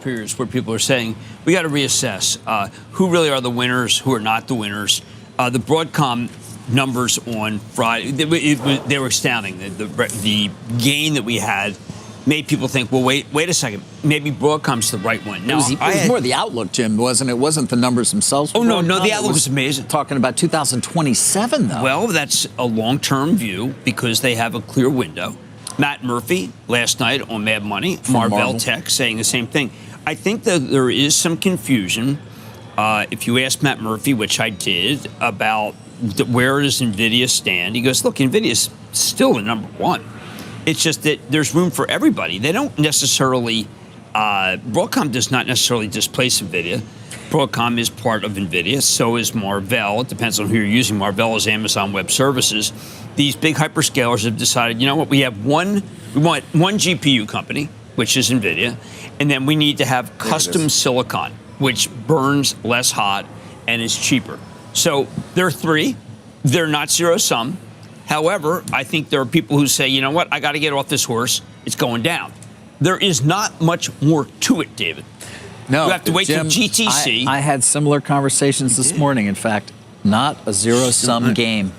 periods where people are saying, we got to reassess who really are the winners, who are not the winners. The Broadcom numbers on Friday, they were astounding. The gain that we had made people think, well, wait a second, maybe Broadcom's the right one. Now, it was more the outlook, Jim, wasn't it? It wasn't the numbers themselves. Oh, no, the outlook was amazing. Talking about 2027, though. Well, that's a long-term view because they have a clear window. Matt Murphy last night on Mad Money, Marvell Tech, saying the same thing. I think that there is some confusion. If you ask Matt Murphy, which I did, about where does NVIDIA stand, he goes, look, NVIDIA's still the number one. It's just that there's room for everybody. They don't necessarily, Broadcom does not necessarily displace NVIDIA. Broadcom is part of NVIDIA, so is Marvell. It depends on who you're using. Marvell is Amazon Web Services. These big hyperscalers have decided, you know what, we want one GPU company, which is NVIDIA, and then we need to have custom silicon, which burns less hot and is cheaper. So there are three. They're not zero-sum. However, I think there are people who say, you know what, I got to get off this horse. It's going down. There is not much more to it, David. No, you have to wait Jim, till GTC. I had similar conversations this morning. In fact, not a zero-sum game.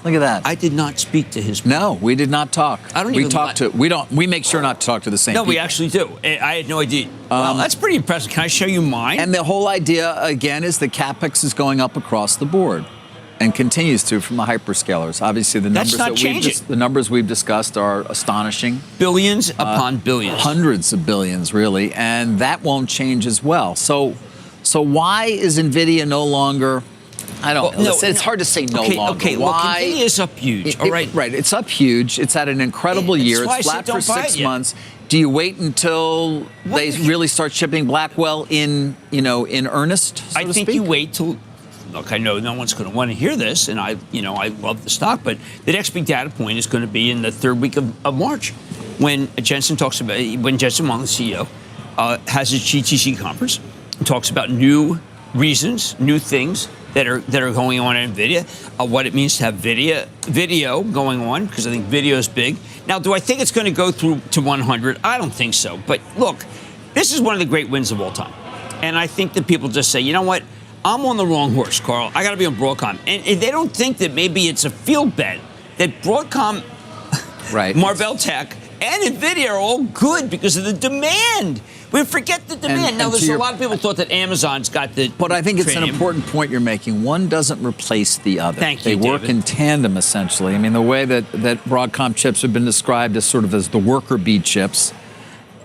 Look at that. I did not speak to his. No, we did not talk. I don't even. We make sure not to talk to the same. No, people. we actually do. I had no idea. Wow, that's pretty impressive. Can I show you mine? And the whole idea again is the capex is going up across the board, and continues to from the hyperscalers. Obviously, the numbers we've discussed are astonishing. Billions upon billions. Hundreds of billions, really, and that won't change as well. So why is NVIDIA no longer? I don't know. It's hard to say no longer. Okay, why? Look, NVIDIA is up huge. All right. Right, it's up huge. It's had an incredible year. It's flat for 6 months. Do you wait until they really start shipping Blackwell in earnest? So I think you wait till. Look, I know no one's going to want to hear this, and I love the stock, but the next big data point is going to be in the third week of March, when Jensen Huang, the CEO, has his GTC conference, and talks about new reasons, new things that are going on at NVIDIA, what it means to have video going on, because I think video is big. Now, do I think it's going to go through to 100? I don't think so. But look, this is one of the great wins of all time, and I think that people just say, you know what? I'm on the wrong horse, Carl. I got to be on Broadcom. And they don't think that maybe it's a field bet, that Broadcom, Marvell Tech, and NVIDIA are all good because of the demand. We forget the demand. Now, there's a lot of people thought that Amazon's got the But I think it's an important point you're making. One doesn't replace the other. Thank you, They work David. in tandem, essentially. I mean, the way that Broadcom chips have been described as sort of as the worker bee chips,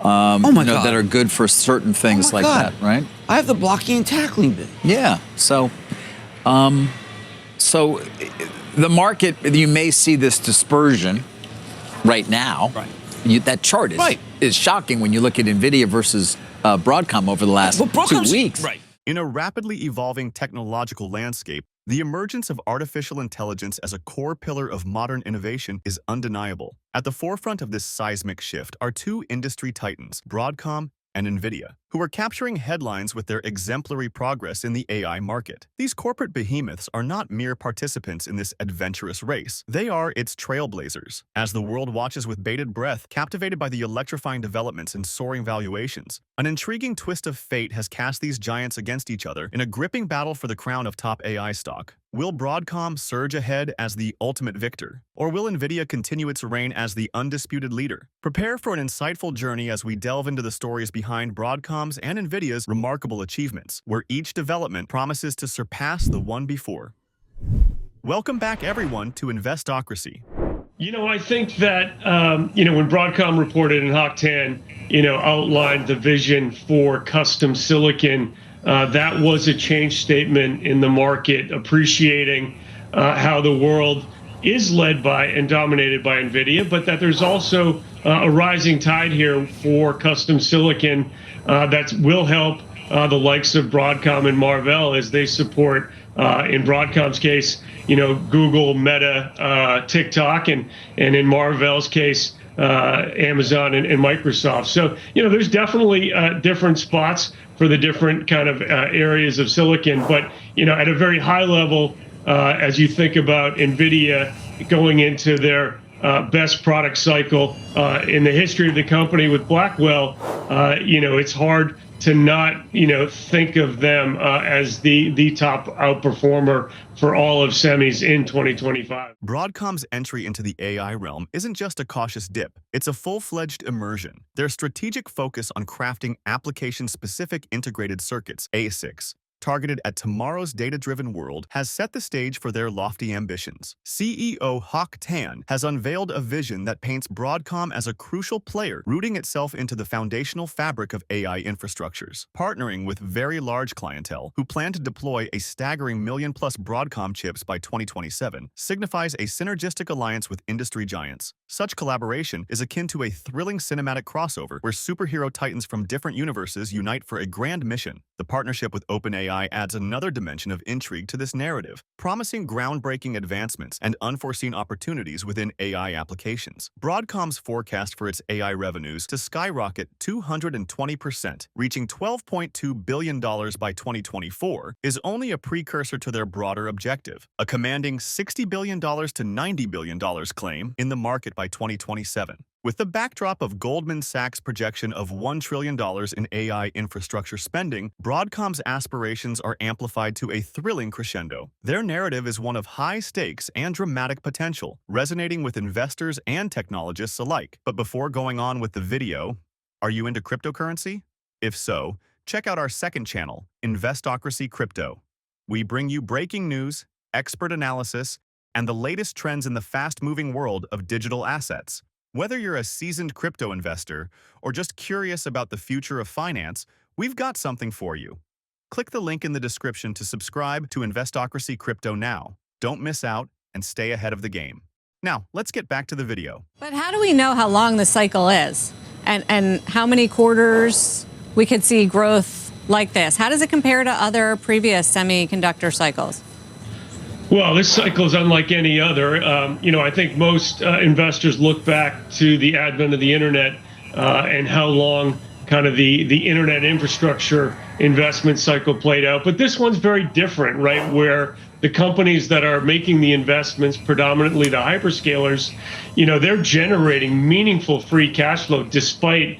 that are good for certain things like that, right? I have the blocking and tackling bit. Yeah. So the market, you may see this dispersion right now. Right. That chart is shocking when you look at NVIDIA versus Broadcom over the last 2 weeks. Right. In a rapidly evolving technological landscape, the emergence of artificial intelligence as a core pillar of modern innovation is undeniable. At the forefront of this seismic shift are two industry titans, Broadcom and Nvidia, who are capturing headlines with their exemplary progress in the AI market. These corporate behemoths are not mere participants in this adventurous race. They are its trailblazers. As the world watches with bated breath, captivated by the electrifying developments and soaring valuations, an intriguing twist of fate has cast these giants against each other in a gripping battle for the crown of top AI stock. Will Broadcom surge ahead as the ultimate victor? Or will NVIDIA continue its reign as the undisputed leader? Prepare for an insightful journey as we delve into the stories behind Broadcom's and NVIDIA's remarkable achievements, where each development promises to surpass the one before. Welcome back, everyone, to Investocracy. I think that, when Broadcom reported in Hawk 10, outlined the vision for custom silicon, that was a change statement in the market, appreciating how the world is led by and dominated by NVIDIA, but that there's also a rising tide here for custom silicon that will help the likes of Broadcom and Marvell as they support, in Broadcom's case, Google, Meta, TikTok, and in Marvell's case, Amazon and Microsoft. So, there's definitely different spots for the different kind of areas of silicon. But, at a very high level, as you think about NVIDIA going into their best product cycle in the history of the company with Blackwell, it's hard to not, think of them as the top outperformer for all of semis in 2025. Broadcom's entry into the AI realm isn't just a cautious dip, it's a full-fledged immersion. Their strategic focus on crafting application-specific integrated circuits, ASICs, targeted at tomorrow's data-driven world, has set the stage for their lofty ambitions. CEO Hock Tan has unveiled a vision that paints Broadcom as a crucial player, rooting itself into the foundational fabric of AI infrastructures. Partnering with very large clientele, who plan to deploy a staggering million-plus Broadcom chips by 2027, signifies a synergistic alliance with industry giants. Such collaboration is akin to a thrilling cinematic crossover where superhero titans from different universes unite for a grand mission. The partnership with OpenAI adds another dimension of intrigue to this narrative, promising groundbreaking advancements and unforeseen opportunities within AI applications. Broadcom's forecast for its AI revenues to skyrocket 220%, reaching $12.2 billion by 2024, is only a precursor to their broader objective, a commanding $60 billion to $90 billion claim in the market by 2027. With the backdrop of Goldman Sachs' projection of $1 trillion in AI infrastructure spending, Broadcom's aspirations are amplified to a thrilling crescendo. Their narrative is one of high stakes and dramatic potential, resonating with investors and technologists alike. But before going on with the video, are you into cryptocurrency? If so, check out our second channel, Investocracy Crypto. We bring you breaking news, expert analysis, and the latest trends in the fast-moving world of digital assets. Whether you're a seasoned crypto investor or just curious about the future of finance, we've got something for you. Click the link in the description to subscribe to Investocracy Crypto now. Don't miss out and stay ahead of the game. Now, let's get back to the video. But how do we know how long the cycle is and how many quarters we could see growth like this? How does it compare to other previous semiconductor cycles? Well, this cycle is unlike any other. I think most investors look back to the advent of the internet and how long kind of the internet infrastructure investment cycle played out. But this one's very different, right? Where the companies that are making the investments, predominantly the hyperscalers, they're generating meaningful free cash flow despite,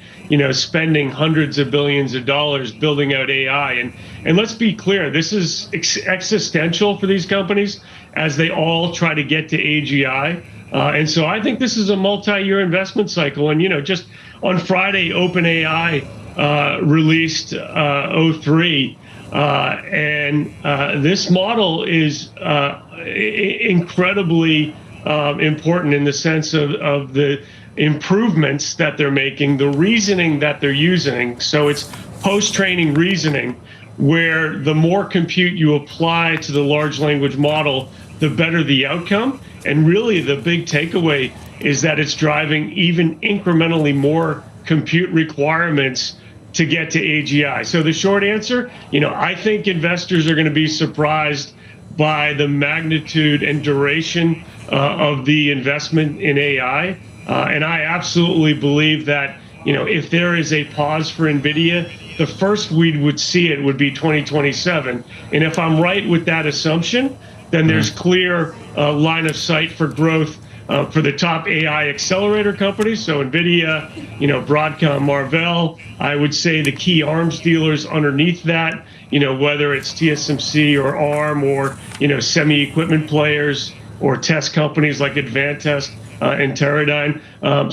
spending hundreds of billions of dollars building out AI. And let's be clear, this is existential for these companies as they all try to get to AGI. And so I think this is a multi-year investment cycle. And, just on Friday, OpenAI released O3. And this model is incredibly important in the sense of the improvements that they're making, the reasoning that they're using. So it's post-training reasoning, where the more compute you apply to the large language model, the better the outcome. And really the big takeaway is that it's driving even incrementally more compute requirements to get to AGI. So the short answer, I think investors are going to be surprised by the magnitude and duration of the investment in AI. And I absolutely believe that, if there is a pause for NVIDIA, the first we would see it would be 2027. And if I'm right with that assumption, then there's clear line of sight for growth for the top AI accelerator companies. So NVIDIA, Broadcom, Marvell, I would say the key arms dealers underneath that, whether it's TSMC or ARM or, semi-equipment players or test companies like Advantest and Teradyne.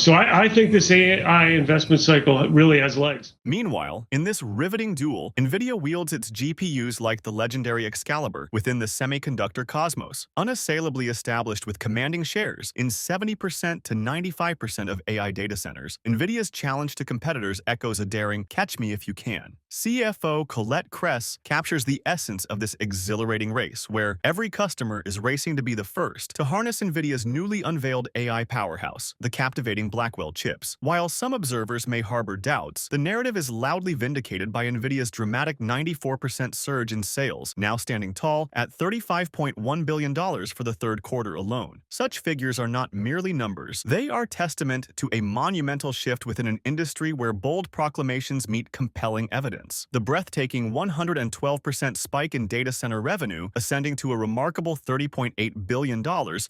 So I think this AI investment cycle really has legs. Meanwhile, in this riveting duel, NVIDIA wields its GPUs like the legendary Excalibur within the semiconductor cosmos, unassailably established with commanding shares in 70% to 95% of AI data centers. NVIDIA's challenge to competitors echoes a daring "catch me if you can." CFO Colette Kress captures the essence of this exhilarating race, where every customer is racing to be the first to harness NVIDIA's newly unveiled AI powerhouse, the captivating Blackwell chips. While some observers may harbor doubts, the narrative is loudly vindicated by NVIDIA's dramatic 94% surge in sales, now standing tall at $35.1 billion for the third quarter alone. Such figures are not merely numbers. They are testament to a monumental shift within an industry where bold proclamations meet compelling evidence. The breathtaking 112% spike in data center revenue, ascending to a remarkable $30.8 billion,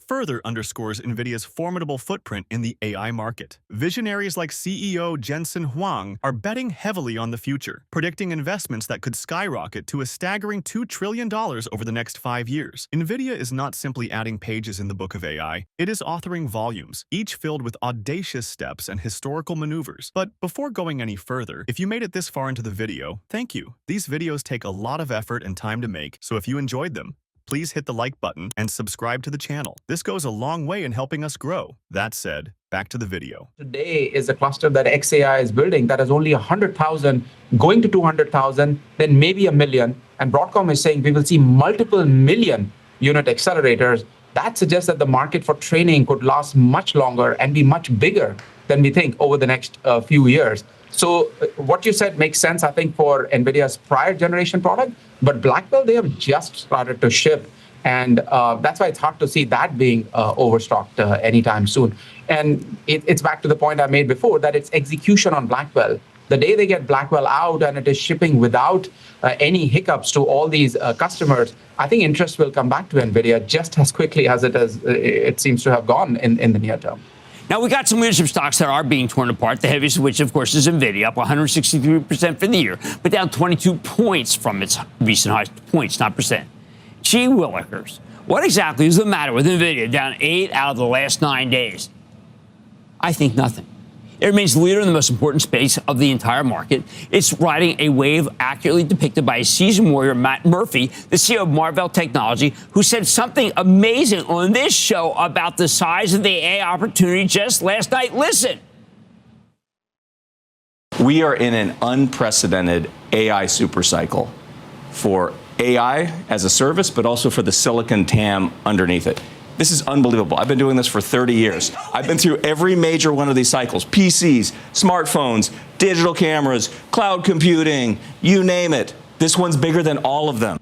further underscores NVIDIA's formidable formidable footprint in the AI market. Visionaries like CEO Jensen Huang are betting heavily on the future, predicting investments that could skyrocket to a staggering $2 trillion over the next 5 years. NVIDIA is not simply adding pages in the book of AI, it is authoring volumes, each filled with audacious steps and historical maneuvers. But before going any further, if you made it this far into the video, thank you. These videos take a lot of effort and time to make, so if you enjoyed them, please hit the like button and subscribe to the channel. This goes a long way in helping us grow. That said, back to the video. Today is a cluster that XAI is building that is only 100,000, going to 200,000, then maybe a million. And Broadcom is saying we will see multiple million unit accelerators. That suggests that the market for training could last much longer and be much bigger than we think over the next few years. So what you said makes sense, I think, for NVIDIA's prior generation product, but Blackwell, they have just started to ship. And that's why it's hard to see that being overstocked anytime soon. And it's back to the point I made before, that it's execution on Blackwell. The day they get Blackwell out and it is shipping without any hiccups to all these customers, I think interest will come back to NVIDIA just as quickly as it seems to have gone in the near term. Now, we got some leadership stocks that are being torn apart, the heaviest of which, of course, is NVIDIA, up 163% for the year, but down 22 points from its recent highs. Points, not percent. Gee willikers. What exactly is the matter with NVIDIA, down 8 out of the last 9 days? I think nothing. It remains the leader in the most important space of the entire market. It's riding a wave accurately depicted by a seasoned warrior, Matt Murphy, the CEO of Marvell Technology, who said something amazing on this show about the size of the AI opportunity just last night. Listen. We are in an unprecedented AI supercycle for AI as a service, but also for the silicon TAM underneath it. This is unbelievable. I've been doing this for 30 years. I've been through every major one of these cycles. PCs, smartphones, digital cameras, cloud computing, you name it. This one's bigger than all of them.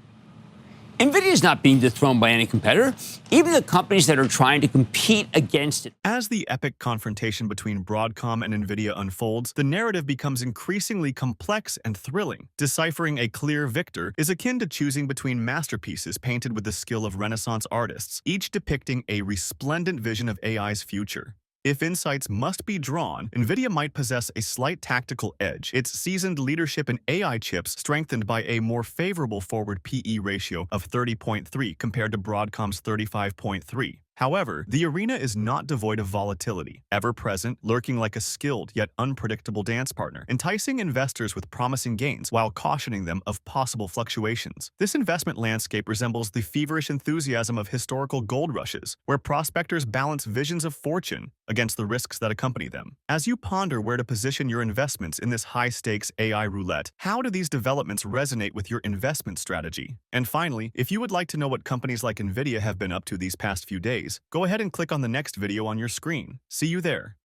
NVIDIA is not being dethroned by any competitor, even the companies that are trying to compete against it. As the epic confrontation between Broadcom and Nvidia unfolds, the narrative becomes increasingly complex and thrilling. Deciphering a clear victor is akin to choosing between masterpieces painted with the skill of Renaissance artists, each depicting a resplendent vision of AI's future. If insights must be drawn, NVIDIA might possess a slight tactical edge, its seasoned leadership in AI chips strengthened by a more favorable forward PE ratio of 30.3 compared to Broadcom's 35.3. However, the arena is not devoid of volatility, ever present, lurking like a skilled yet unpredictable dance partner, enticing investors with promising gains while cautioning them of possible fluctuations. This investment landscape resembles the feverish enthusiasm of historical gold rushes, where prospectors balance visions of fortune against the risks that accompany them. As you ponder where to position your investments in this high-stakes AI roulette, how do these developments resonate with your investment strategy? And finally, if you would like to know what companies like NVIDIA have been up to these past few days, go ahead and click on the next video on your screen. See you there.